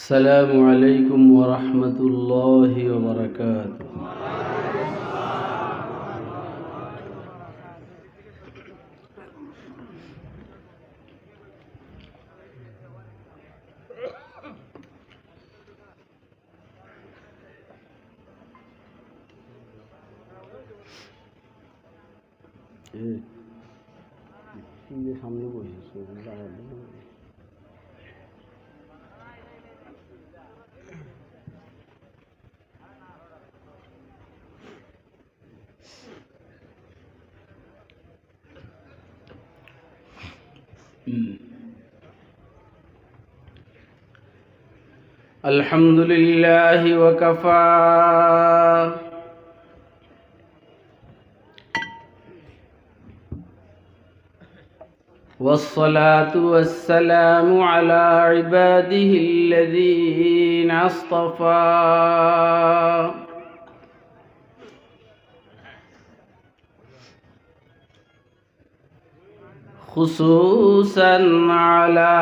السلام عليكم ورحمة الله وبركاته. সামনে বসেছে الحمد لله وكفى والصلاة والسلام على عباده الذين اصطفى خصوصا على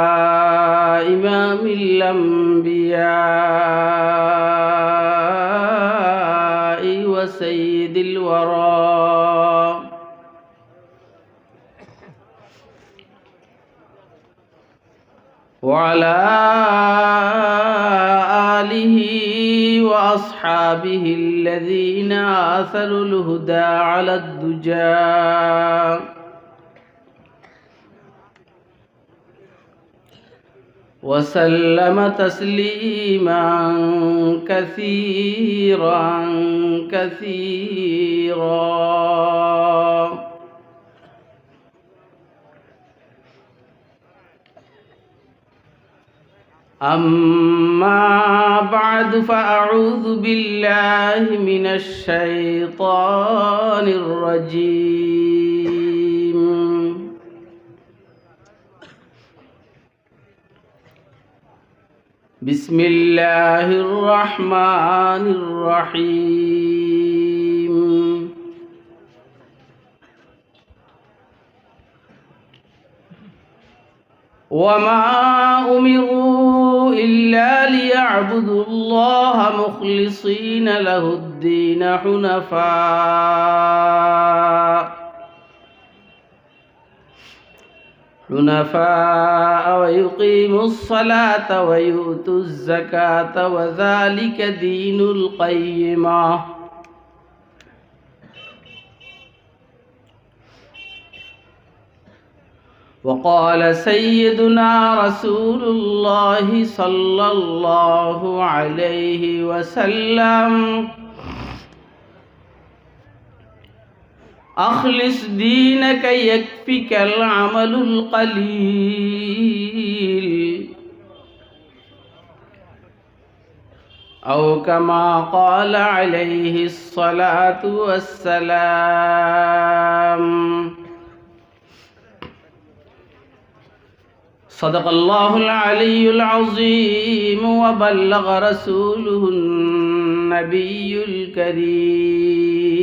إمام الأنبياء وسيد الورى وعلى آله وأصحابه الذين آثروا الهدى على الدجى وسلم تسليما كثيرا أما بعد فأعوذ بالله من الشيطان الرجيم بسم الله الرحمن الرحيم وما أمروا إلا ليعبدوا الله مخلصين له الدين حنفاء ويقيموا الصلاة ويؤتوا الزكاة وذلك دين القيمة وقال سيدنا رسول الله صلى الله عليه وسلم أخلص دينك يكفك العمل القليل أو كما قال عليه الصلاة والسلام صدق الله العلي العظيم وبلغ رسوله النبي الكريم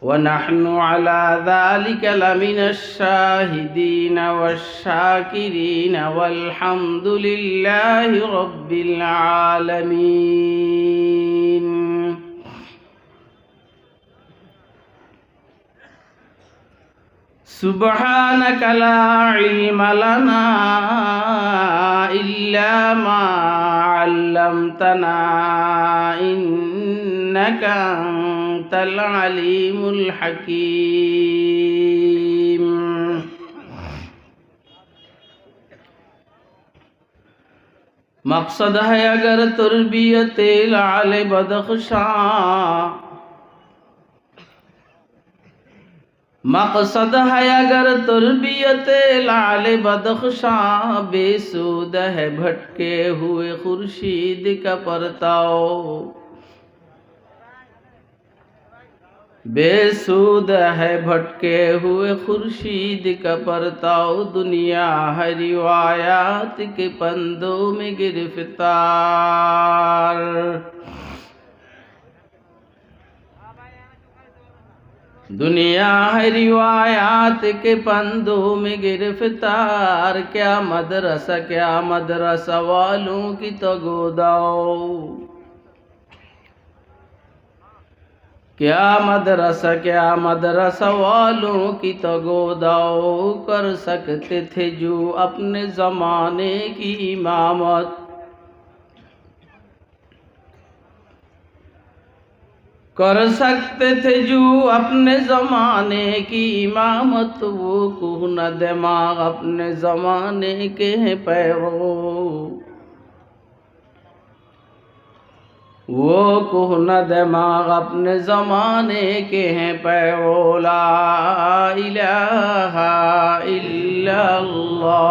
ونحن على ذلك لمن الشاهدين والشاكرين والحمد لله رب العالمين سبحانك لا علم لنا إلا ما علمتنا إنك أنت العليم الحكيم मकसद है अगर तरबियत लाल बदख्शां मकसद है अगर तरबियत लाल बदख्शां बेसुध है भटके हुए खुर्शीद का परताओ बेसुध है भटके हुए खुर्शीद का परताओ दुनिया है रिवायात के पंदों में गिरफ्तार दुनिया है रिवायात के पंदों में गिरफ्तार, क्या मदरसा वालों की तो गोदाओ, क्या मदरसा वालों की तो गोदाओ। कर सकते थे जो अपने ज़माने की इमामत, कर सकते थे जो अपने ज़माने की इमामत। वो कुहना दिमाग अपने ज़माने के हैं पैरो, वो कुहना दिमाग अपने ज़माने के हैं पैरो। ला इलाहा इल्लल्लाह।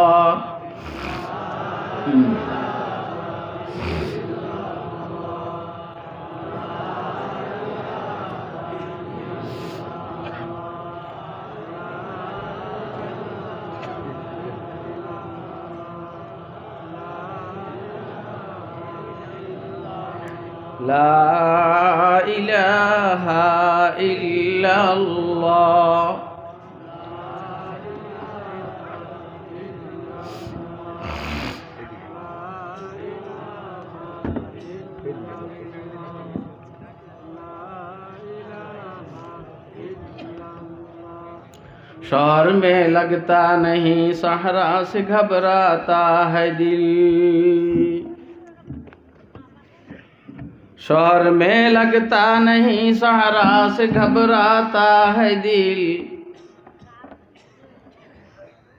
ला इलाहा इल्लल्लाह। शहर में लगता नहीं, सहरा से घबराता है दिल। शहर में लगता नहीं, सहरा से घबराता है दिल।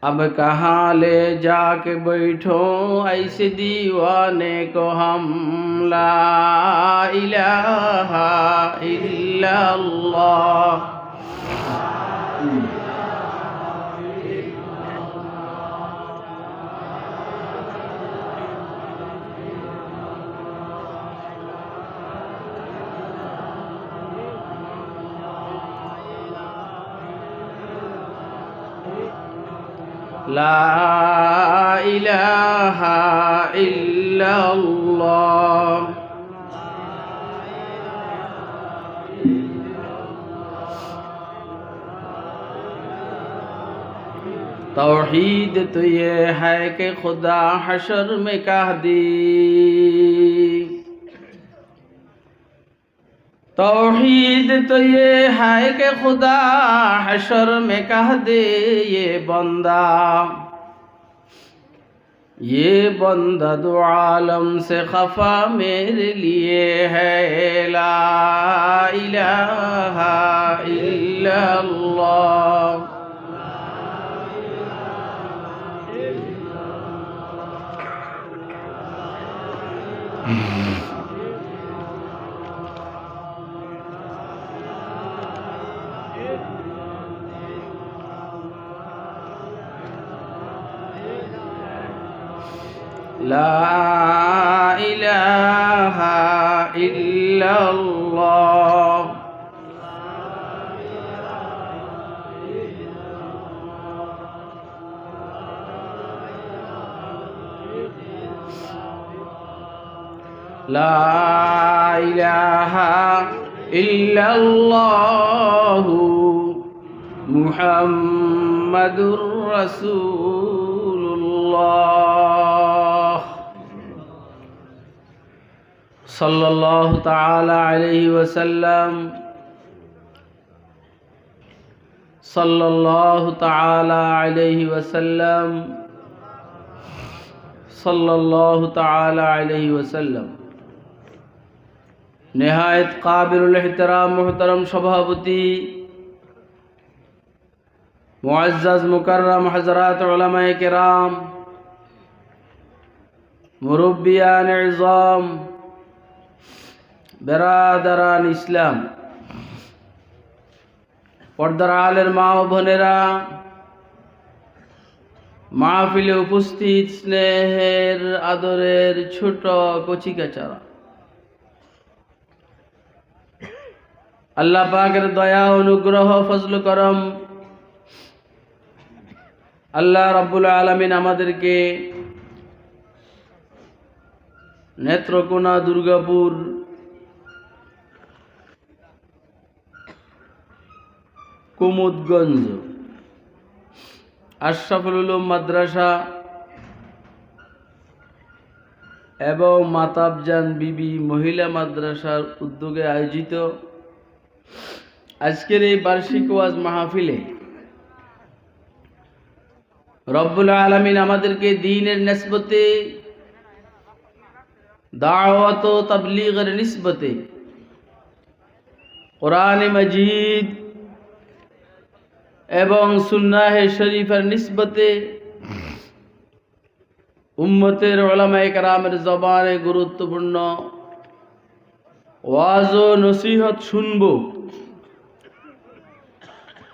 अब कहाँ ले जाके बैठो ऐसे दीवाने को हम। ला इलाहा इल्लल्लाह। ला इलाहा इल्लल्लाह। तौहीद तो ये है कि खुदा हशर में कह दी। तौहीद तो ये है कि खुदा हशर में कह दे, ये बंदा दो आलम से खफा मेरे लिए है। ला इलाहा इल्लल्लाह। ला इलाहा इल्लल्लाह। ला इलाहा इल्लल्लाहु मुहम्मदुर रसूलुल्लाह सल्लल्लाहु ताला अलैहि वसल्लम, सल्लल्लाहु ताला अलैहि वसल्लम, सल्लल्लाहु ताला अलैहि वसल्लम। निहायत काबिल एहतराम मोहतरम सभापति, मुअज़्ज़ज़ मुकर्रम हज़रात उलमाए किराम, मुरब्बियान इज़ाम, बेरादरान इस्लाम, पर्दार आलेर मा ओ बोनेरा, মাহফিলে উপস্থিত স্নেহের আদরের ছোট কচিকাচারা, আল্লাহ পাকের দয়া অনুগ্রহ ফজল করম আল্লাহ রাব্বুল আলামিন আমাদেরকে নেত্রকোনা দুর্গাপুর কুমুদগঞ্জ আশরাফুল উলুম মাদ্রাসা এবং মাতাবজান বিবি মহিলা মাদ্রাসার উদ্যোগে আয়োজিত আজকের এই বার্ষিক ওয়াজ মাহফিলে রব্বুল আলামিন আমাদেরকে দ্বীনের নিসবতে, দাওয়াত ও তাবলীগের নিসবতে, কোরআন মাজিদ এবং সুন্নাহ শরীফের নিসবতে উম্মতের উলামায়ে কেরামের জবানে গুরুত্বপূর্ণ ওয়াজ ও নসিহত শুনব,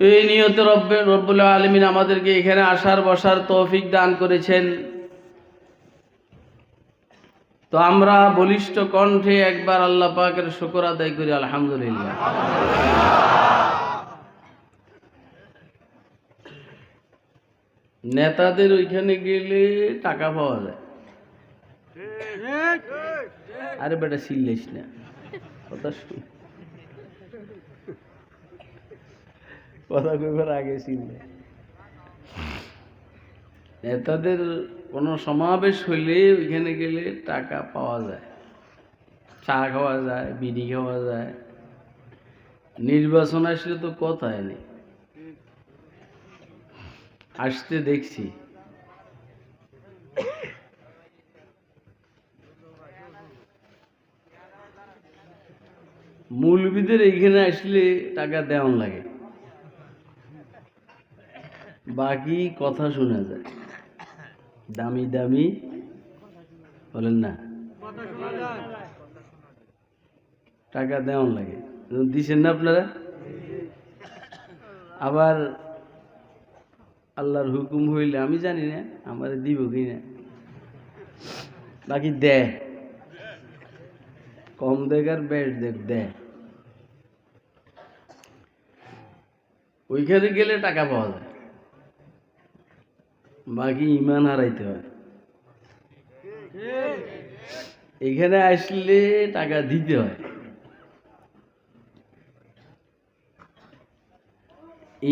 এই নিয়তে রব্বুল আলামিন আমাদেরকে এখানে আসার বসার তৌফিক দান করেছেন। তো আমরা বলিষ্ঠ কণ্ঠে একবার আল্লাহ পাকের শুকর আদায় করি, আলহামদুলিল্লাহ। নেতাদের ওইখানে গেলে টাকা পাওয়া যায়। আরে বেটা সিল্লিস না, কথা শুন, কথা কইবার আগে সিল্লে। নেতাদের কোনো সমাবেশ হইলে ওইখানে গেলে টাকা পাওয়া যায়, চা খাওয়া যায়, বিড়ি খাওয়া যায়। নির্বাচন আসলে তো কথাই নেই, আসতে দেখছি। মৌলবীদের এইখানে আসলে টাকা দেওয়ান লাগে, বাকি কথা শোনা যায়। দামি দামি বলেন না, টাকা দেওয়ান লাগে। দিচ্ছেন না আপনারা? আবার আল্লাহর হুকুম হইলে আমি জানি না আমার দিব কি না, বাকি দেয়, কম দেখার বেশ দেয়। ওইখানে গেলে টাকা পাওয়া যায়, বাকি ইমান হারাইতে হয়। এখানে আসলে টাকা দিতে হয়,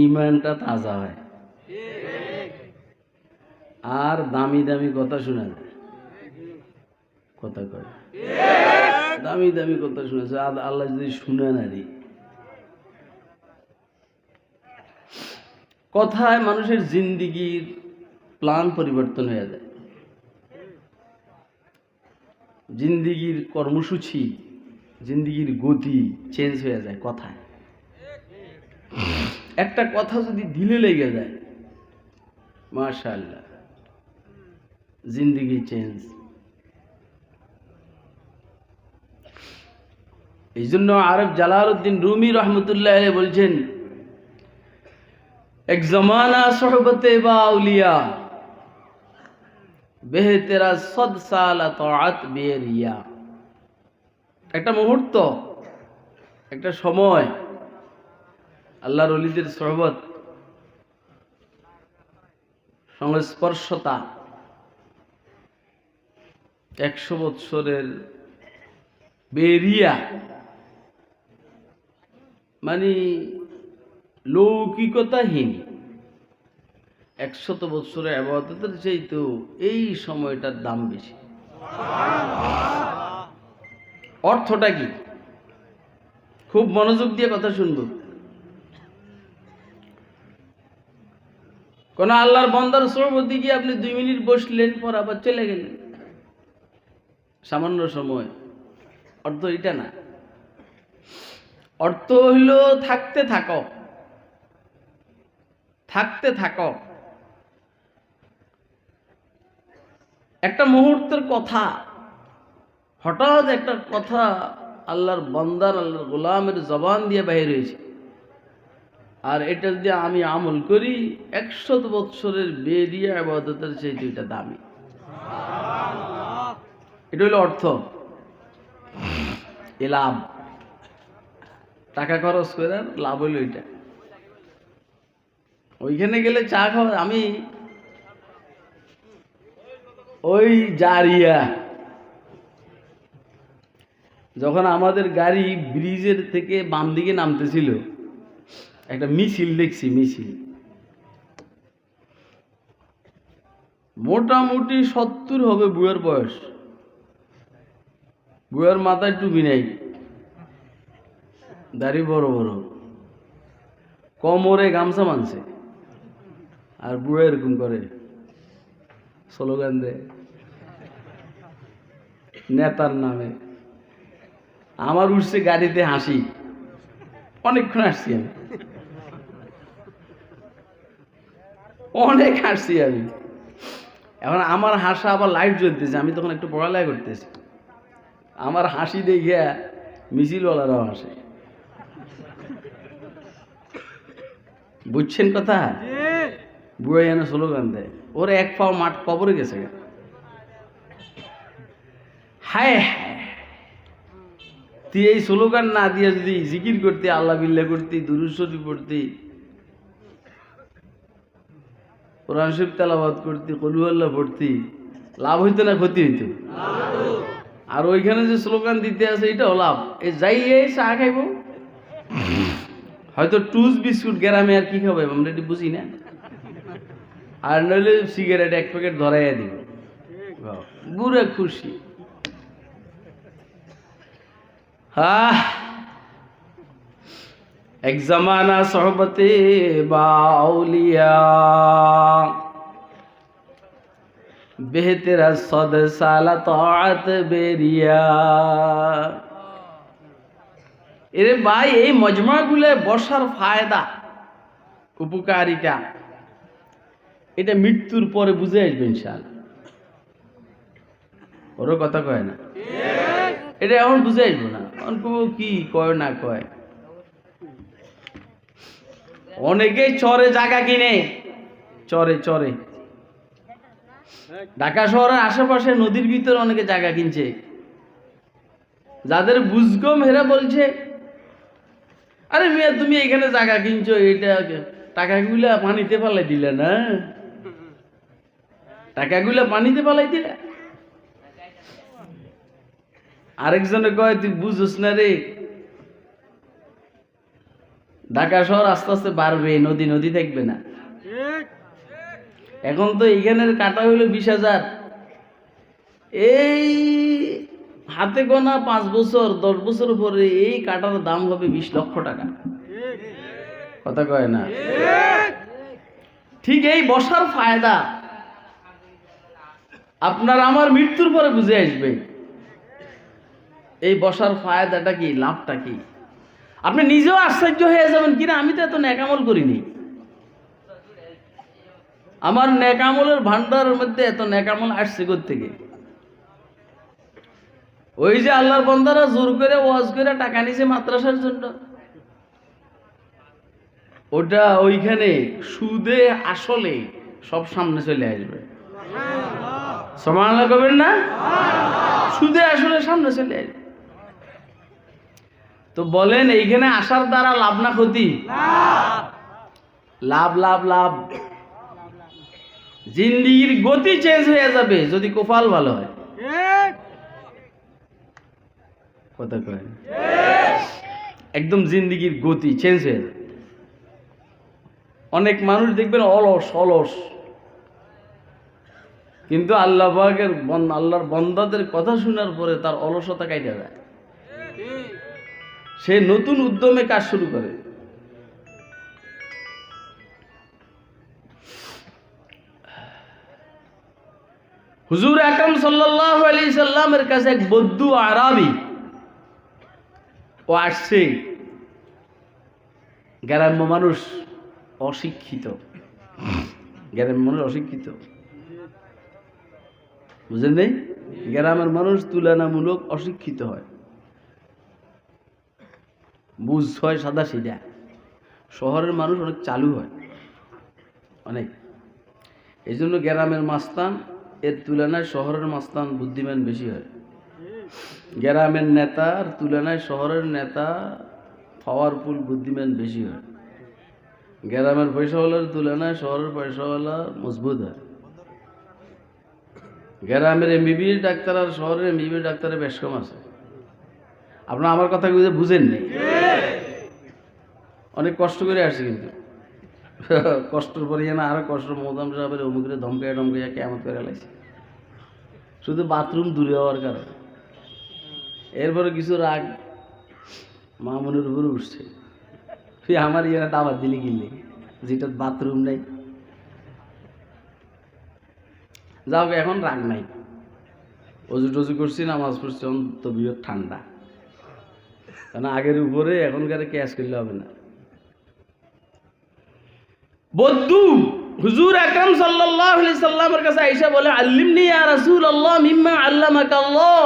ইমানটা তাজা হয়, আর দামি দামি কথা শোনা যায়। কথা কয় দামি দামি কথা শোনা যায়, আল্লাহ যদি শুনে না রে। কথায় মানুষের জিন্দিগির প্ল্যান পরিবর্তন হয়ে যায়, জিন্দিগির কর্মসূচি, জিন্দিগির গতি চেঞ্জ হয়ে যায় কথায়। একটা কথা যদি দিলে লেগে যায়, মাশাআল্লাহ, জিন্দিগি চেঞ্জ। এই জন্য আরব জালালউদ্দিন রুমি রহমতুল্লাহ আলাইহি বলছেন, এক জমানা সোহবতে বা আউলিয়া বেহতেরা সদ সালা তাআত বেরিয়া। একটা মুহূর্ত, একটা সময়, আল্লাহর ওলিদের সোহবত, সংস্পর্শতা 100 বৎসরের বেরিয়া, মানে লৌকিকতাহীন 100 বৎসরের ইবাদতের চাইতে এই সময়টার দাম বেশি। অর্থটা কি? খুব মনোযোগ দিয়ে কথা শুনবো। কোন আল্লাহর বান্দার সোহবতে গিয়ে আপনি 2 মিনিট বসলেন, পর আবার চলে গেলেন, সামান্য সময়। অর্থ এটা না, অর্থ হইল থাকতে থাকো, থাকতে থাকো। একটা মুহূর্তের কথা, হঠাৎ একটা কথা আল্লাহর বান্দার, আল্লাহর গোলামের জবান দিয়ে বাইরে হয়েছে, আর এটা যদি আমি আমল করি 100 বৎসরের বেরিয়া ইবাদতের চাইতে এটা দামি। এটা হলো অর্থ, এ লাভ। টাকা খরচ করে লাভ হইল এটা। ওইখানে গেলে চা খাওয়া, আমি ওই জারিয়া, যখন আমাদের গাড়ি ব্রিজের থেকে বাম দিকে নামতেছিল, একটা মিছিল দেখছি, মিছিল মোটামুটি 70 হবে বুয়ের বয়স। বুয়ের মাথায় টুপি নেই, দাড়ি বড় বড়, কোমরে গামছা মানছে, আর বুড়ো এরকম করে স্লোগান দেয় নেতার নামে। আমার উঠছে গাড়িতে হাসি, অনেকক্ষণ হাসছি আমি, অনেক হাসছি আমি। এখন আমার হাসা আবার লাইট জ্বলতেছে, আমি তখন একটু পড়ালেখা করতেছি, আমার হাসি দেখে মিছিলওয়ালারাও হাসে। বুঝছেন কথা? বুড়ো এনে স্লোগান দেয়, ওর এক পাও মাঠ কবরে গেছে। হায় তুই এই স্লোগান না দিয়ে যদি জিকির করতে, আল্লাহ বিল্লাহ করতে, দুরূদ শরীফ পড়তে, কোরআন শরীফ তেলাওয়াত করতে, কুল আল্লাহ পড়তে, লাভ হইতো না ক্ষতি হইতো? আর ওইখানে যে স্লোগান দিতে আছে এটাও লাভ। এই যাই এই চা খাইব, হয়তো টুস বিস্কুট, গ্রামে আর কি খাবো আমরা এটি বুঝি না, আর নইলে সিগারেট 1 প্যাকেট ধরাইয়া দিব, বুড়ে খুশি। এক জমানা সোহবতে বাউলিয়া বেহতেরা 100 সাল তাআত বেরিয়া। এরে ভাই, এই মজমাগুলো বসার ফায়দা, উপকারিতা, এটা মৃত্যুর পরে বুঝে আসবে ইনশাআল্লাহ। ওর কথা কয় না, এটা এখন বুঝে আসবো না, কি কয় না কয়। অনেকেই চরে জায়গা কিনে, চরে চরে ঢাকা শহরের আশেপাশে নদীর ভিতরে অনেকে জায়গা কিনছে। যাদের বুঝগম হেরা বলছে, আরে মিয়া তুমি এখানে জায়গা কিনছো, এটা টাকাগুলা পানিতে পালাই দিলে না, টাকাগুলা পানিতে পালাই দিলে। আরেকজনে কয় তুই বুঝোস না রে, ঢাকা শহর আস্তে আস্তে বাড়বে, নদী নদী থাকবে না। এখন তো এইখানের কাটা হইলো 20,000, এই হাতে গোনা 5 বছর 10 বছর পরে এই কাটার দাম হবে 20 লক্ষ টাকা। কথা কয় না? ঠিক এই বসার ফায়দা আপনার আমার মৃত্যুর পরে বুঝে আসবে। এই বসার ফায়দাটা কি, লাভটা কি, আপনি নিজেও আশ্চর্য হয়ে যাবেন, কিনা আমি তো এত নেকামল করিনি, আমার নেকামলের ভান্ডারের মধ্যে এত নেকামল আসছে কোত্থেকে? ওই যে আল্লাহর বান্দারা জোর করে ওয়াজ করে টাকা নিছে মাদ্রাসার জন্য, ওটা ওইখানে সুদে আসলে সব সামনে চলে আসবে। সুবহানাল্লাহ কবেন না? সুদে আসলে সামনে চলে আসবে। তো বলেন এইখানে আসার দ্বারা লাভ না ক্ষতি? লাভ লাভ লাভ। জিন্দিগির গতি চেঞ্জ হয়ে যাবে যদি কপাল ভালো হয়। কথা কয়, একদম জিন্দিগির গতি চেঞ্জ হয়ে যাবে। অনেক মানুষ দেখবেন অলস অলস, কিন্তু আল্লাহ পাকের আল্লাহর বান্দাদের কথা শোনার পরে তার অলসতা কাইটা যায়, সে নতুন উদ্যমে কাজ শুরু করে। হুজুর আকরাম সাল্লাল্লাহু আলাইহি সাল্লামের কাছে এক বদ্দু আরাবি ও আসছে। গ্রাম্য মানুষ অশিক্ষিত, গ্রামের মানুষ অশিক্ষিত, বুঝেন নেই? গ্রামের মানুষ তুলনামূলক অশিক্ষিত হয়, বুঝ হয় সাদা সিধা। শহরের মানুষ অনেক চালু হয়, অনেক। এই জন্য গ্রামের মাস্তান এর তুলনায় শহরের মাস্তান বুদ্ধিমান বেশি হয়। গ্রামের নেতার তুলনায় শহরের নেতা পাওয়ারফুল বুদ্ধিমান বেশি হয়। গ্রামের পয়সাওয়ালার তুলনায় শহরের পয়সাওয়ালা মজবুত হয়। গ্রামের এমবিবিএস ডাক্তার আর শহরের এমবিবিএস ডাক্তারের বেশ কম আছে। আপনারা আমার কথা বুঝেন নেই? অনেক কষ্ট করে আসছি, কিন্তু কষ্টর পরে না আরো কষ্ট। মোদাম সাহেবের অমুকরে ধমকাইয়া টমকাইয়া কেমন করে লাগছে, শুধু বাথরুম দূরে হওয়ার কারণে। এরপরে কিছু রাগ মামুনের উপরে উঠছে, আমার ইয়ে দাবার দিলি কিনলে যেটা বাথরুম নেই। যাও, এখন রাগ নাই, অজু টজু করছি, নামাজ পড়ছি, তবিয়ত ঠান্ডা। কারণ আগের উপরে এখনকার ক্যাশ করলে হবে না। বদ্দু হুজুর আকরাম সাল্লাল্লাহু আলাইহি সাল্লামের কাছে আয়েশা বলে, আল্লিমনি ইয়া রাসূলুল্লাহ মিম্মা আল্লামাকাল্লাহ।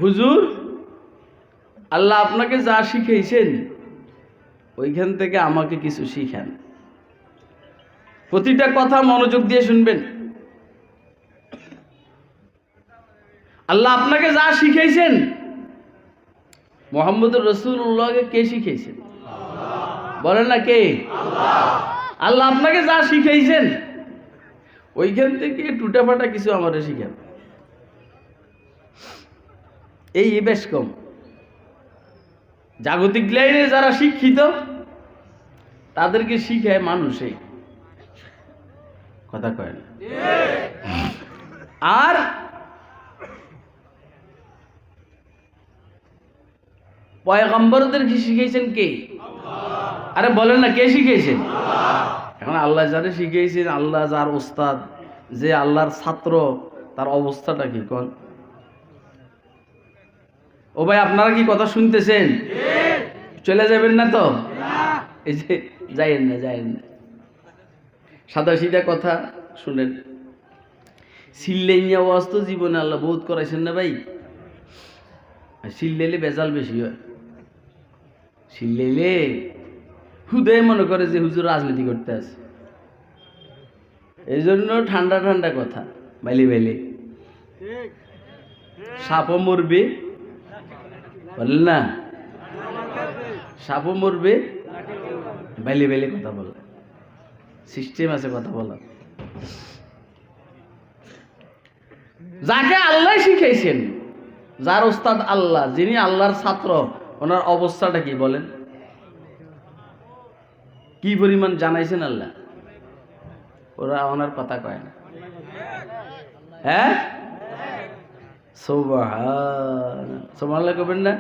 হুজুর, আল্লাহ আপনাকে যা শিখিয়েছেন ওইখান থেকে আমাকে কিছু শিখান। প্রতিটা কথা মনোযোগ দিয়ে শুনবেন। আল্লাহ আপনাকে যা শিখিয়েছেন, মুহাম্মদুর রাসূলুল্লাহকে কে শিখিয়েছেন? বলেন না কে? আল্লাহ আপনাকে যা শিখাইছেন ওইখান থেকে টুটাফাটা কিছু আমাদের শিখান। এই বেশ কম। জাগতিক লাইনে যারা শিক্ষিত তাদেরকে শিখায় মানুষে, কথা কয় না। আর পয়গম্বরদেরকে শিখাইছেন কে? আরে বলেন না, কে শিখিয়েছেন? এখন আল্লাহ যারা শিখিয়েছেন, আল্লাহ যার ওস্তাদ, যে আল্লাহর ছাত্র, তার অবস্থাটা কি কোন? ও ভাই, আপনারা কি কথা শুনতেছেন? চলে যাবেন না তো? এই যে যাইয়েন না, যাইয়েন না, সাদা সিধা কথা শুনেন। সিল্লাইয়া ওয়াজ তো জীবনে আল্লাহ বহুত করাইছেন না ভাই। সিল্লাইলে বেজাল বেশি হয়। সিল্লাইলে হুদে মনে করে যে হুজুর রাজনীতি করতে আছে, এই জন্য ঠান্ডা ঠান্ডা কথা বাইলে বাইলে। সাপও মরবে, বলেন না, সাপও মরবে, বাইলে বাইলে কথা বলা। সিস্টেম আছে কথা বলা। যাকে আল্লাহ শিখাইছেন, যার ওস্তাদ আল্লাহ, যিনি আল্লাহর ছাত্র, ওনার অবস্থাটা কি বলেন? কি পরিমাণ জানাইছেন আল্লাহ? ওরা ওনার কথা কয় না। হ্যাঁ, সুবহানাল্লাহ কবেন না?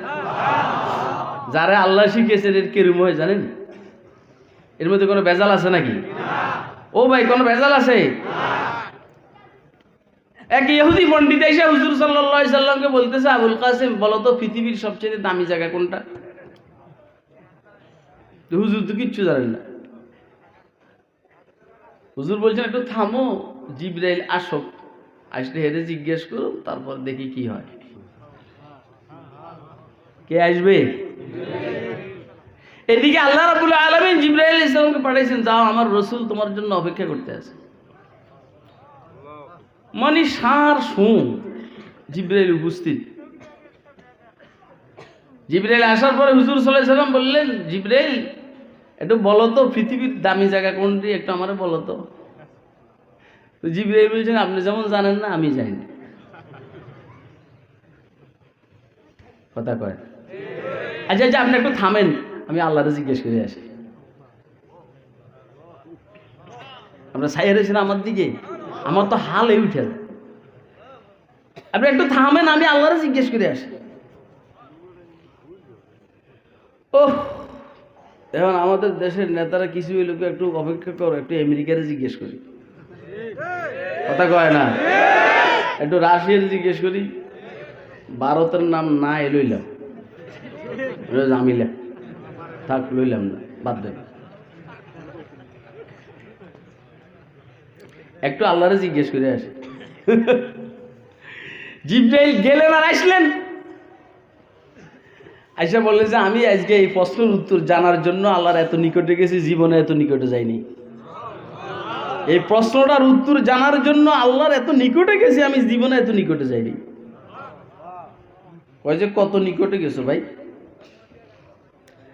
যারা আল্লাহ শিখিয়েছেন এর কিরম হয় জানেন? এর মধ্যে কোনো ভেজাল আছে নাকি? ও ভাই, কোনো ভেজাল আছে? এক ইহুদি পণ্ডিত এসে হুজুর সাল্লাল্লাহু আলাইহি সাল্লামকে বলতেছে, আবুল কাসেম বলো তো পৃথিবীর সবচেয়ে দামি জায়গা কোনটা? হুজুর তো কিচ্ছু জানেন না। হুজুর বলছেন, একটু থামো, জিবরাইল আসুক, আসলে হেরে জিজ্ঞেস করো, তারপর দেখি কি হয়। কে আসবে? এদিকে আল্লাহ রাব্বুল আলামিন জিবরাইল আলাইহিস সালামকে পাঠাইছেন, যাও, আমার রাসূল তোমার জন্য অপেক্ষা করতে আছে। মানে সার শুন, জিবরাইল উপস্থিত। জিবরাইল আসার পরে হুজুর সাল্লাল্লাহু আলাইহি সাল্লাম বললেন, জিবরাইল একটু বলো তো পৃথিবীর দামি জায়গা কোনটি, একটু আমারে বলো তো। জিবরাইল বলছেন, আপনি যেমন জানেন না, আমি জানি না। কথা কয়। আচ্ছা আচ্ছা, আপনি একটু থামেন, আমি আল্লাহরে জিজ্ঞেস করে আসি। আমরা ছাইয়া রয়েছেন আমার দিকে, আমার তো হাল এই উঠে। আপনি একটু থামেন, আমি আল্লাহরে জিজ্ঞেস করে আসি। ও, এখন আমাদের দেশের নেতারা কিছু লোক একটু অপেক্ষা করো, একটু আমেরিকারে জিজ্ঞেস করি। কথা কয় না, একটু রাশিয়ার জিজ্ঞেস করি। ভারতের নাম না লইলাম, জামিলা থাক, লইলাম না, বাদ দেন। একটু আল্লাহরে জিজ্ঞেস করে আসে। জিবরাইল গেলেন আর আসলেন। আইসা বললে যে আমি আজকে এই প্রশ্নের উত্তর জানার জন্য আল্লাহর এত নিকটে গেছি, জীবনে এত নিকটে যাইনি। এই প্রশ্নটার উত্তর জানার জন্য আল্লাহর এত নিকটে গেছি, আমি জীবনে এত নিকটে যাইনি। কয় যে কত নিকটে গেছো ভাই?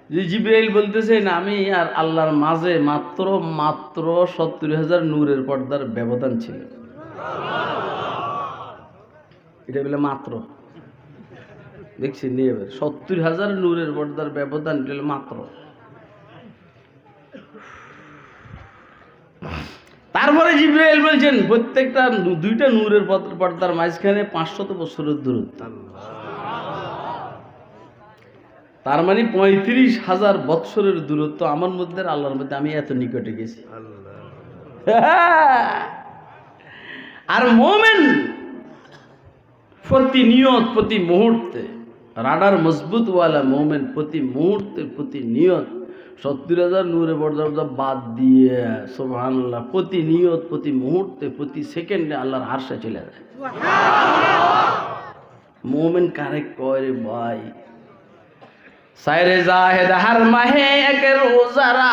যে জিবরাইল বলতেছে না, আমি আর আল্লাহর মাঝে মাত্র 70,000 নূরের পর্দার ব্যবধান ছিল। এটা বলে মাত্র দেখছি নিয়ে 70,000 নূরের পর্দার ব্যবধান মাত্র। তারপরে জিবরাইল বলছেন প্রত্যেকটা দুইটা নূরের পর্দার মাঝখানে 500 বছরের দূরত্ব। তার মানে 35,000 বৎসরের দূরত্ব আমার মধ্যে আল্লাহর মধ্যে, আমি এত নিকটে গেছি। আর মোমেন প্রতিনিয়ত প্রতি মুহূর্তে, রাডার মজবুত ওয়ালা মোমেন প্রতি মুহূর্তে প্রতিনিয়ত 70,000 নূরে পর্দা বাদ দিয়ে সুবহানাল্লাহ প্রতিনিয়ত প্রতি মুহূর্তে প্রতি সেকেন্ডে আল্লাহর আরশে চলে যায়। মোমেন কারে কয় রে ভাই? সায়রে জাহেদ হার মাহে এক রোজারা,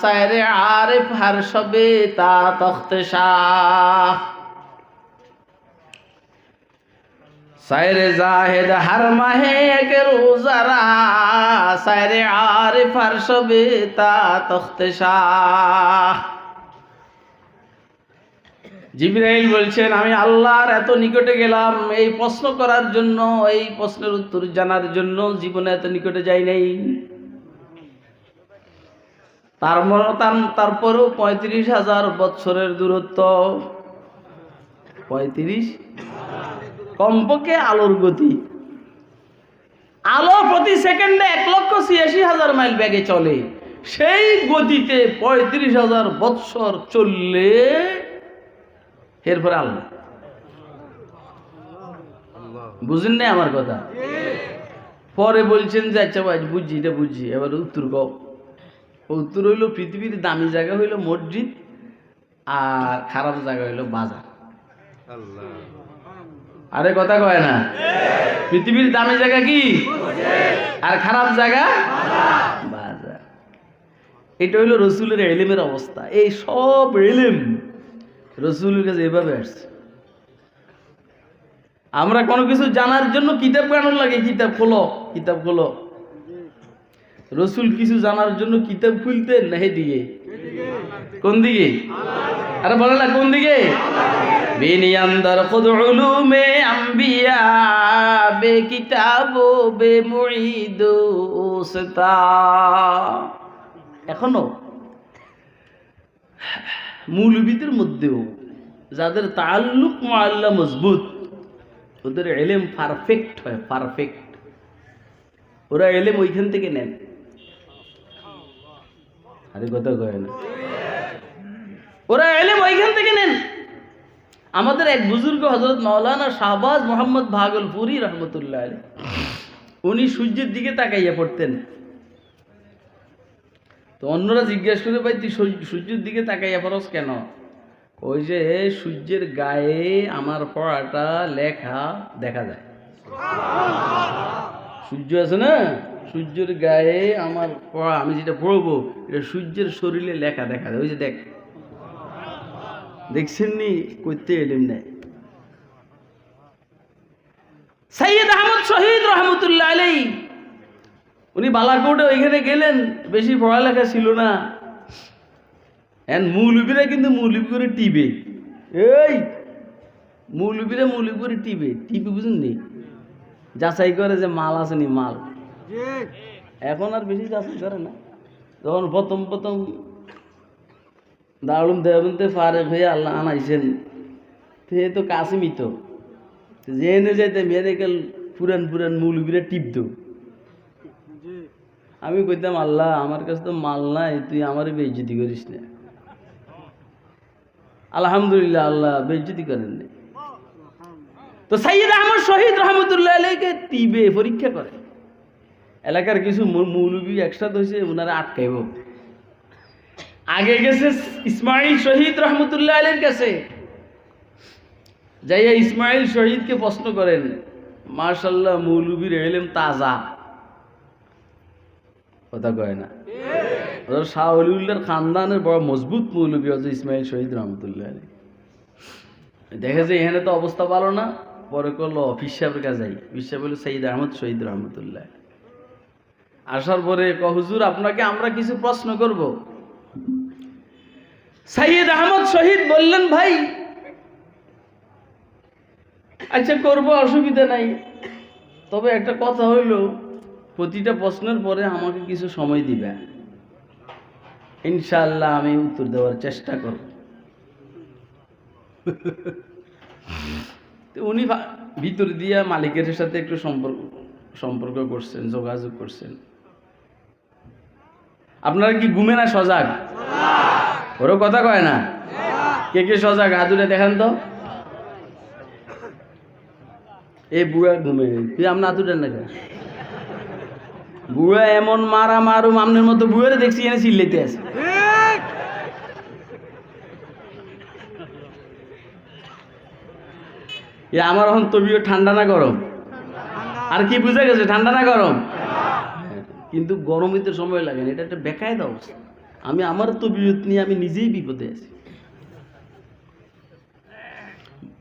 সায়রে আরিফ হার শবে তা তখতে শাহ। সায়রে জাহেদ হার মাহে এক রোজারা, সায়রে আরিফ হার শবে তা তখতে শাহ। জিবরাইল বলছেন আমি আল্লাহর এত নিকটে গেলাম এই প্রশ্ন করার জন্য, এই প্রশ্নের উত্তর জানার জন্য। জীবনে এত নিকটে যাই নাই। তারপরেও 35,000 বৎসরের দূরত্ব। 35 কমপক্ষে আলোর গতি। আলো প্রতি সেকেন্ডে 1,86,000 মাইল বেগে চলে। সেই গতিতে 35,000 বৎসর চললে এরপরে আল্লাহ। বুঝেন না আমার কথা? পরে বলছেন যে আচ্ছা ভাই বুঝছি, এটা বুঝছি, এবার উত্তর কও। উত্তর হইল পৃথিবীর দামি জায়গা হইল মসজিদ, আর খারাপ জায়গা হইল বাজার। আরে কথা কয় না? পৃথিবীর দামি জায়গা কি আর খারাপ জায়গা বাজার। এটা হইল রসুলের ইলমের অবস্থা। এই সব ইলম রসুলের কাছে এভাবে আসছে। আমরা কোনো কিছু জানার জন্য কিতাব কেন লাগে? কিতাব খোলো। রসুল কিছু জানার জন্য কিতাব খুলতেন না দিকে? কোন দিকে? আরে বলে না কোন দিকে? বেনিয়ান্দার খুদ উলুমে আম্বিয়া বে কিতাবো বে মুঈদু উস্তা। এখনো মৌলবীদের মধ্যেও যাদের তাআল্লুক মা আল্লাহ মজবুত, ওদের ইলম পারফেক্ট হয়, পারফেক্ট। ওরা ইলম ওইখান থেকে নেন। আরে কথা কয় না? ওরা ইলম ওইখান থেকে নেন। আমাদের এক বুজুর্গ হযরত মাওলানা শাহবাজ মোহাম্মদ ভাগলপুরি রহমতুল্লাহ আলাইহি, উনি সূর্যের দিকে তাকাইয়া পড়তেন। তো অন্যরা জিজ্ঞেস করে ভাই তুই সূর্যের দিকে তাকাইয়া পড়স কেন? ওই যে সূর্যের গায়ে আমার পড়াটা লেখা দেখা যায়। সূর্য আছে না, সূর্যের গায়ে আমার পড়া, আমি যেটা পড়বো এটা সূর্যের শরীরে লেখা দেখা যায়। ওই যে দেখ, দেখছেন নি? করতে এলেন নাই। সৈয়দ আহমদ শহীদ রহমতুল্লাহ আলাইহি, উনি বালাকোটে ওইখানে গেলেন, বেশি পড়ালেখা ছিল না। মৌলবীরা কিন্তু মৌলবী করে টিবে। এই মৌলবীরা মৌলবী করে টিবে বুঝুন নি? যাচাই করে যে মাল আছে নি মাল। এখন আর বেশি যাচাই করে না। যখন প্রথম দারুম দেবন্তে ফারেক হয়ে আল্লাহ আনাইছেন, সে তো কাসিমিত জেনে যাইতে মেডিকেল পুরান মৌলবীরা টিপত। আমি কইতাম আল্লাহ আমার কাছে তো মাল নাই, তুই আমারই বেইজ্জতি করিস না। আলহামদুলিল্লাহ আল্লাহ বেইজ্জতি করেন না। তো সৈয়দ আহমদ শহীদ রহমতুল্লাহ আলাইহিকে টিবে পরীক্ষা করে। এলাকার কিছু মৌলবী একসাথে হয়েছে, ওনারা আটকাইব। আগে গেছে ইসমাইল শহীদ রহমতুল্লাহ আলাইহির কাছে, যাইয়া ইসমাইল শহীদকে প্রশ্ন করেন। মাশাআল্লাহ মৌলবীর ইলম তাজা। কথা কয় না? শাহ ওলিউল্লাহর খানদানের বড় মজবুত মৌলবী হচ্ছে ইসমাইল শহীদ রহমতুল্লাহ আলাইহি। দেখে যে এখানে তো অবস্থা ভালো না, পরে করলো অফিস সাহেবের কাছে যাই। বিশ্বাস বলে সৈয়দ আহমদ শহীদ রহমতুল্লাহ। আসার পরে হুজুর আপনাকে আমরা কিছু প্রশ্ন করব। সৈয়দ আহমদ শহীদ বললেন ভাই আচ্ছা করবো, অসুবিধা নাই। তবে একটা কথা হইল, প্রতিটা প্রশ্নের পরে আমাকে কিছু সময় দিবে, ইনশাআল্লাহ আমি উত্তর দেওয়ার চেষ্টা করব। উনি ভিতর দিয়া মালিকের সাথে একটু সম্পর্ক করছেন, যোগাযোগ করছেন। আপনারা কি ঘুমে না সজাগ? ওরও কথা কয় না? কে কে সজাগ হাত তুলে দেখান তো। এই বুড়া ঘুমে, তুই আপনি হাত উঠেন না কেন? বুড়া এমন মারা মারুম, আমনের মতো বুড়ারে দেখছি এনে চিল্লাইতে আছে। আমার এখন তবিও ঠান্ডা না গরম? আর কি বুঝে গেছে, ঠান্ডা না গরম? কিন্তু গরমই তো সময় লাগে না, এটা একটা বেকায়দা অবস্থা। আমি আমার তবিয়ত নিয়ে আমি নিজেই বিপদে আছি।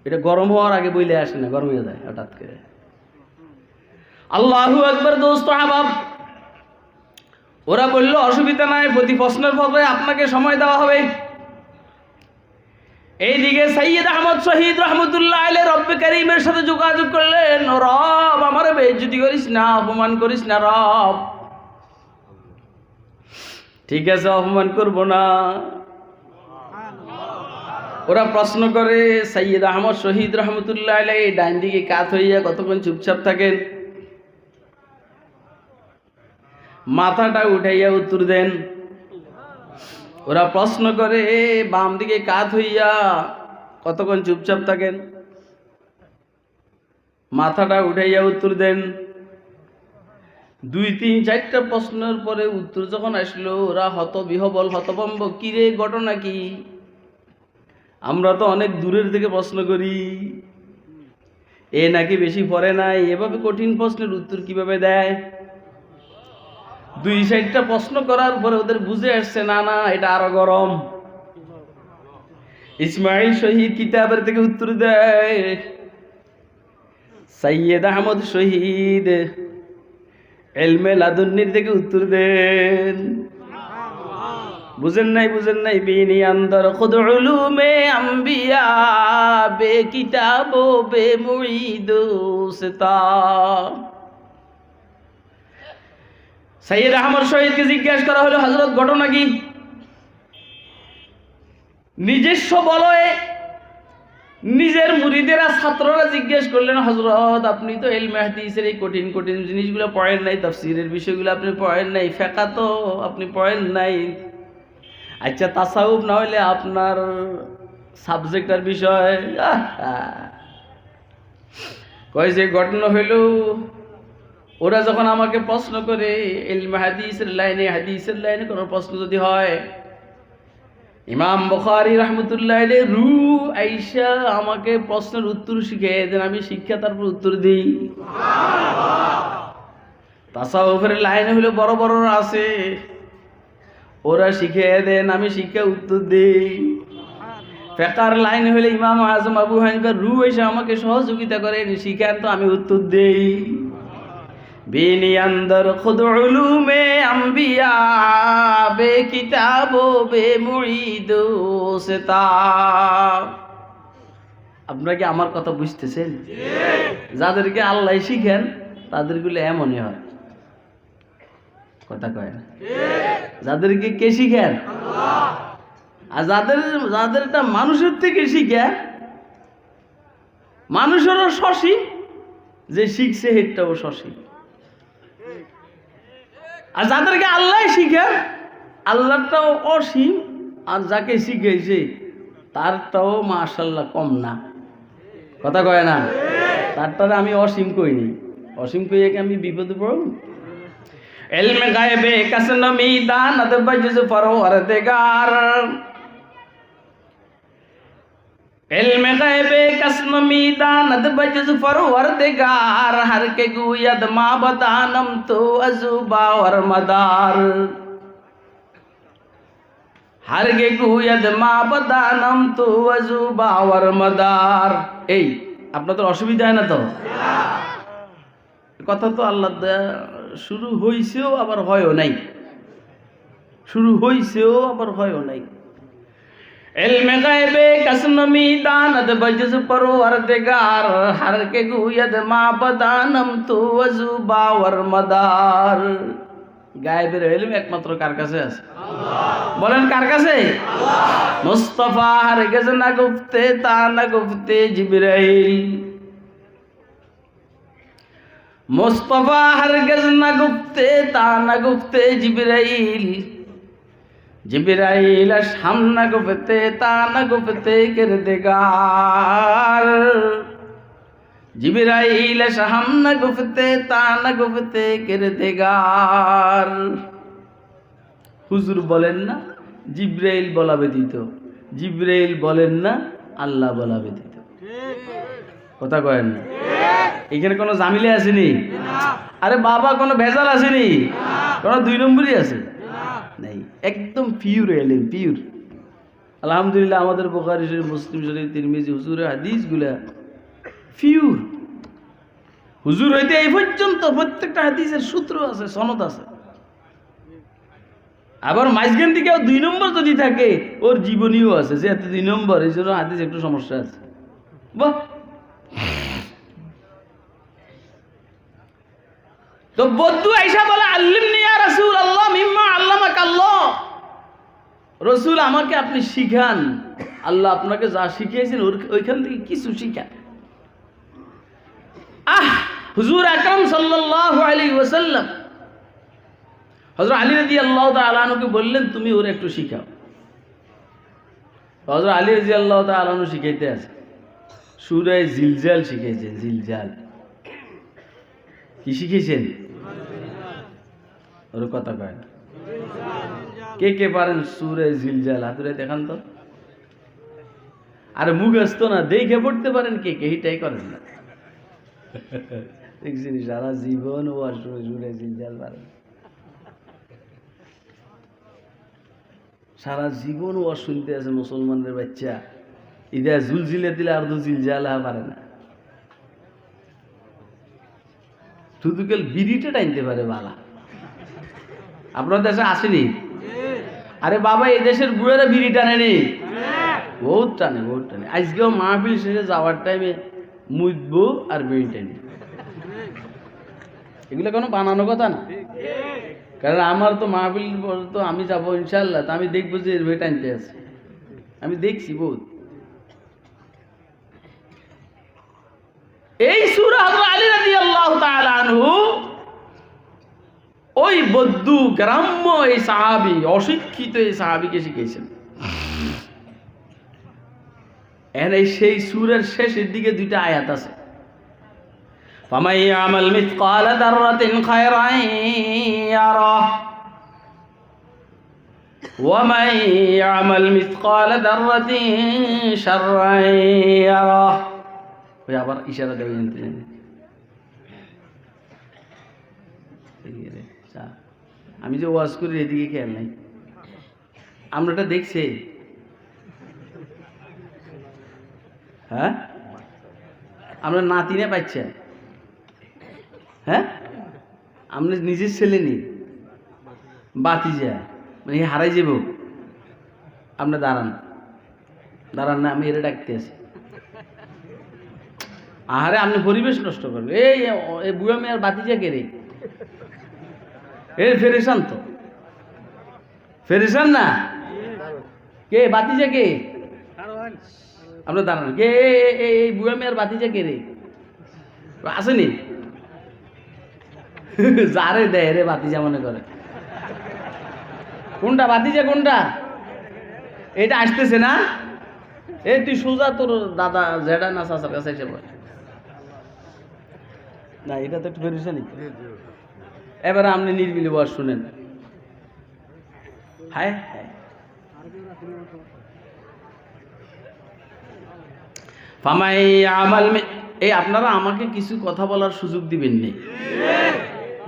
এটা গরম হওয়ার আগে বইলে আসে না, গরম হয়ে যায় হঠাৎ করে। আল্লাহু আকবার। দোস্ত আহবাব, ওরা বলল অসুবিধা নাই, প্রতি প্রশ্নের পরে আপনাকে সময় দেওয়া হবে। এইদিকে সৈয়দ আহমদ শহীদ রহমতুল্লাহ আলাইহি রব্বে কারীমের সাথে যোগাযোগ করলেন, রব আমার বেইজ্জতি করিস না, অপমান করিস না রব। ঠিক আছে, অপমান করব না। ওরা প্রশ্ন করে, সৈয়দ আহমদ শহীদ রহমতুল্লাহ আলাইহি ডাইন দিকে কাত হইয়া কতক্ষণ চুপচাপ থাকেন, মাথাটা উঠাইয়া উত্তর দেন। ওরা প্রশ্ন করে, বাম দিকে কাত হইয়া কতক্ষণ চুপচাপ থাকেন, মাথাটা উঠাইয়া উত্তর দেন। 2, 3, 4টা প্রশ্নের পরে উত্তর যখন আসলো, ওরা হতবিহবল, হতভম্ব। কিরে, ঘটনা কি? আমরা তো অনেক দূরের থেকে প্রশ্ন করি, এ নাকি বেশি পড়ে নাই, এভাবে কঠিন প্রশ্নের উত্তর কিভাবে দেয়? 2-4টা প্রশ্ন করার পরে ওদের বুঝে আসছে, না না, এটা আরো গরম। ইসমাইল শহীদ কিতাবের থেকে উত্তর দেয়, সৈয়দ আহমদ শহীদ ইলমে লাদুন্নির থেকে উত্তর দেন। বুঝেন নাই বিনি আন্দর খুদ উলুমে আম্বিয়া বে কিতাবো বে মুঈদু সিতা। সৈয়দ আহমদ শহীদকে জিজ্ঞাসা করা হলো, হযরত ঘটনা কি? নিজস্ব বলয়ে নিজের মুরিদেরা, ছাত্ররা জিজ্ঞেস করলেন, হযরত আপনি তো ইলমে হাদিসের এই কঠিন কঠিন জিনিসগুলো পড়েন নাই, তাফসীরের বিষয়গুলো আপনি পড়েন নাই, ফিকহ তো আপনি পড়েন নাই, আচ্ছা তাসাউফ না হইলে আপনার সাবজেক্টের বিষয়? কয় যে ঘটনা হইল, ওরা যখন আমাকে প্রশ্ন করে ইলমে হাদিসের লাইনে কোনো প্রশ্ন যদি হয়, ইমাম বুখারী রাহমাতুল্লাহ আলাইহি রু আইসা আমাকে প্রশ্নের উত্তর শিখিয়ে দেন, আমি শিক্ষা তারপর উত্তর দিই। তাসাউফের লাইনে হলো বড় বড় আছে, ওরা শিখিয়ে দেন, আমি শিক্ষা উত্তর দিই। ফিকহের লাইনে হলে ইমাম আজম আবু হানিফা রু আইসা আমাকে সহযোগিতা করেন, শিখান, তো আমি উত্তর দেই। বিনি আন্দর খুদ উলুমে আম্বিয়া বে কিতাবো বে মুঈদু সিতা। আপনারা কি আমার কথা বুঝতেছেন? যাদেরকে আল্লাহ শিখেন তাদেরগুলো এমনই হয়, কথা কয় না? যাদেরকে কে শিখেন? আর যাদেরটা মানুষের থেকে শিখে, মানুষেরও সসীম, যে শিখছে হেটটাও সসীম। আর যাদেরকে আল্লাহ শিখে, আল্লাহটাও অসীম, আর যাকে শিখেছে তারটাও মাশাআল্লাহ কম না, কথা কয় না? তারটারে আমি অসীম কইনি, অসীম কইয়ে কি আমি বিপদে পড়ব? ইলমে গায়বে কাসনমি দানাত বজজ ফরওয়ারদিগার, इल्म गैबे कसनमी दानत बजज फरवरदिगार, हर के गुयद मा बदानम तो अजुबा और मदार, हर के गुयद मा बदानम तो अजुबा और मदार। এই আপনাদের অসুবিধা হয় না তো? কথা তো আল্লাহ শুরু হইছেও আবার হয়ও নাই, শুরু হইছেও আবার হয়ও নাই। इल्म गैबे कसनमी दानद बजज परवरदिगार हर के गुयद माबदानम तु वजु बावर मदार। গায়েবের ইলম একমাত্র কার কাছে আছে? আল্লাহ। বলেন কার কাছে? আল্লাহ। মুস্তাফা হরগিজ না গুফতে তা না গুফতে জিবরাইল। মুস্তাফা হরগিজ না গুফতে তা না গুফতে জিবরাইল। जिब्राइल हम न गुफ्ते ता न गुफ्ते किरदगार। जिब्राइल हम न गुफ्ते ता न गुफ्ते किरदगार। হুজুর বলেন না জিব্রাইল বলা ব্যতীত, জিব্রাইল বলেন না আল্লাহ বলা ব্যতীত। কথা কয়েন না? এখানে কোনো জামিলে আসেনি? আরে বাবা কোনো ভেজাল আসেনি? কোনো দুই নম্বরই আছে? নাই, একদম পিওর এলেন, পিওর। আলহামদুলিল্লাহ আমাদের বুখারী শরীফ, মুসলিম শরীফ, তিরমিজি হুজুরের হাদিসগুলা পিওর। হুজুর হইতে এই পর্যন্ত প্রত্যেকটা হাদিসের সূত্র আছে, সনদ আছে। আবার মাঝখান থেকেও 2 নম্বর যদি থাকে ওর জীবনীও আছে, যে এত 2 নম্বর, এই জন্য হাদিস একটু সমস্যা আছে। বাহ। তো বদ্দু আইসা বলে আল্লিমনি ইয়া রাসূলুল্লাহ মিম্মা আল্লামাকা আল্লাহ। রাসূল আমাকে আপনি শিখান, আল্লাহ আপনাকে যা শিখিয়েছেন ওইখান থেকে কিছু শিখান। হুজুর আকরাম সাল্লাল্লাহু আলাইহি ওয়াসাল্লাম হযরত আলী রাদিয়াল্লাহু তাআলা আনহুকে বললেন তুমি ওরে একটু শিখাও। হযরত আলী রাদিয়াল্লাহু তাআলা আনহু শিখাইতে আছে, সূরা জিলজাল শিখাইছেন। জিলজাল কি শিখেছেন? ওর কথা কয় না। কে কে পারেন সূরা জিলজাল? হাতুরে দেখান তো। আরে মুখস্থ না, দেখে পড়তে পারেন কে কে? এটাই করেন না। দেখছেন সারা জীবন ও আর সূরা জিলজাল পারেন, সারা জীবন ও শুনতে আছে মুসলমানের বাচ্চা। ইদা জুলজিলে দিলে আর দু জিলজাল পারে না। শুধু কেল বিড়িটা টানতে পারে বালা। আপনার দেশে আসেনি? আরে বাবা এই দেশের বুড়ারা বিড়ি টানেনি? বহুত টানে, বহুত টানে। আজকেও মাহফিল শেষে যাওয়ার টাইমে মুদবো আর বিড়ি টানি। এগুলো কোনো বানানো কথা না, কারণ আমার তো মাহফিল তো আমি যাবো ইনশাল্লাহ, তা আমি দেখবো যে এর টানতে আছে। আমি দেখছি বহুত। এই সূরা হযরত আলী রাদিয়াল্লাহু তাআলা আনহু ওই বদ্দু গ্রাম্য এই সাহাবী, অশিক্ষিত এই সাহাবীকে শিখিয়েছেন। এর সেই সূরার শেষের দিকে 2টা আয়াত আছে। ফামান ইয়ামাল মিসকালা দাররাতিন খায়রান ইয়ারাহ ওয়া মান ইয়ামাল মিসকালা দাররাতিন শাররান ইয়ারাহ। ওই আবার ইশারা দেবেন। আমি যে ওয়াজ করি এদিকে খেয়াল নাই। আমরাটা দেখছে? হ্যাঁ, আমরা নাতিনে পাচ্ছেন? হ্যাঁ, আমরা নিজের ছেলে নি বাতি যায় মানে হারাই যাব। আপনি দাঁড়ান, দাঁড়ান না, আমি এরা ডাকতে আছি। আহারে আপনি পরিবেশ নষ্ট করবে। এই বুড়া মেয়ের বাতিজা কে রে? এ ফেরেশান তো, ফেরেশান না কে? বাতিজা কে? আপনার দাঁড়ান, কে এই বুড়া মেয়ের বাতিজা কে রে? আসেনি? যারে দেয় রে বাতিজা মনে করে। কোনটা বাতিজা? কোনটা? এটা আসতেছে না? এই তুই সোজা তোর দাদা জেডা না চাচার কাছে এসে বল না, এটা তো একটু ফেরেশানি। এবারে আপনি নির্বিলি বল, শুনেন। হায় হায়, ফামাই আমাল, এই আপনারা আমাকে কিছু কথা বলার সুযোগ দিবেন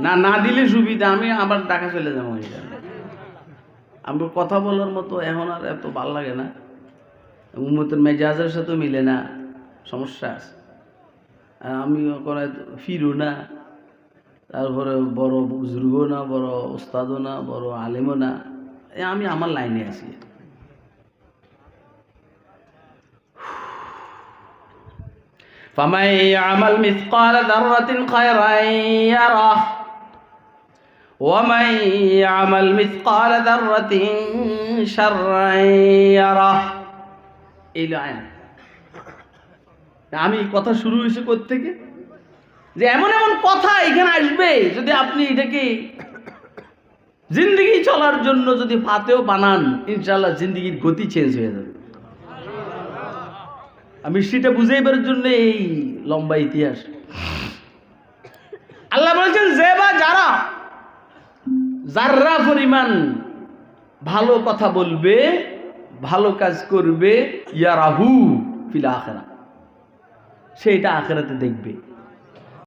না, না দিলে সুবিধা, আমি আবার ঢাকা চলে যাবো। আমার কথা বলার মতো এখন আর এত ভাল লাগে না, উম্মতের মেজাজের সাথে মিলে না, সমস্যা আছে। আমি কোনো ফিরও না, তারপরে বড় বুজুর্গও না, বড় ওস্তাদও না, বড় আলেমও না, আমি আমার লাইনে আছি। ফামান ইয়ামাল মিসকালা যাররাতিন খায়রান ইয়ারাহ ওয়া মান ইয়ামাল মিসকালা যাররাতিন শাররান ইয়ারাহ। এই আয়াত। আমি কথা শুরু হয়েছে কোত্থেকে, যে এমন এমন কথা এখানে আসবে, যদি আপনি এটাকে জিন্দগি চলার জন্য যদি ফাতেও বানান, ইনশাআল্লাহ জিন্দগির গতি চেঞ্জ হয়ে যাবে। আমি সেটা বুঝাইবার জন্য এই লম্বা ইতিহাস। আল্লাহ বলেছেন যে বা যারা যাররা পরিমাণ ভালো কথা বলবে, ভালো কাজ করবে, ইয়ারাহু ফিল আখিরাহ, সেটা আখিরাতে দেখবে।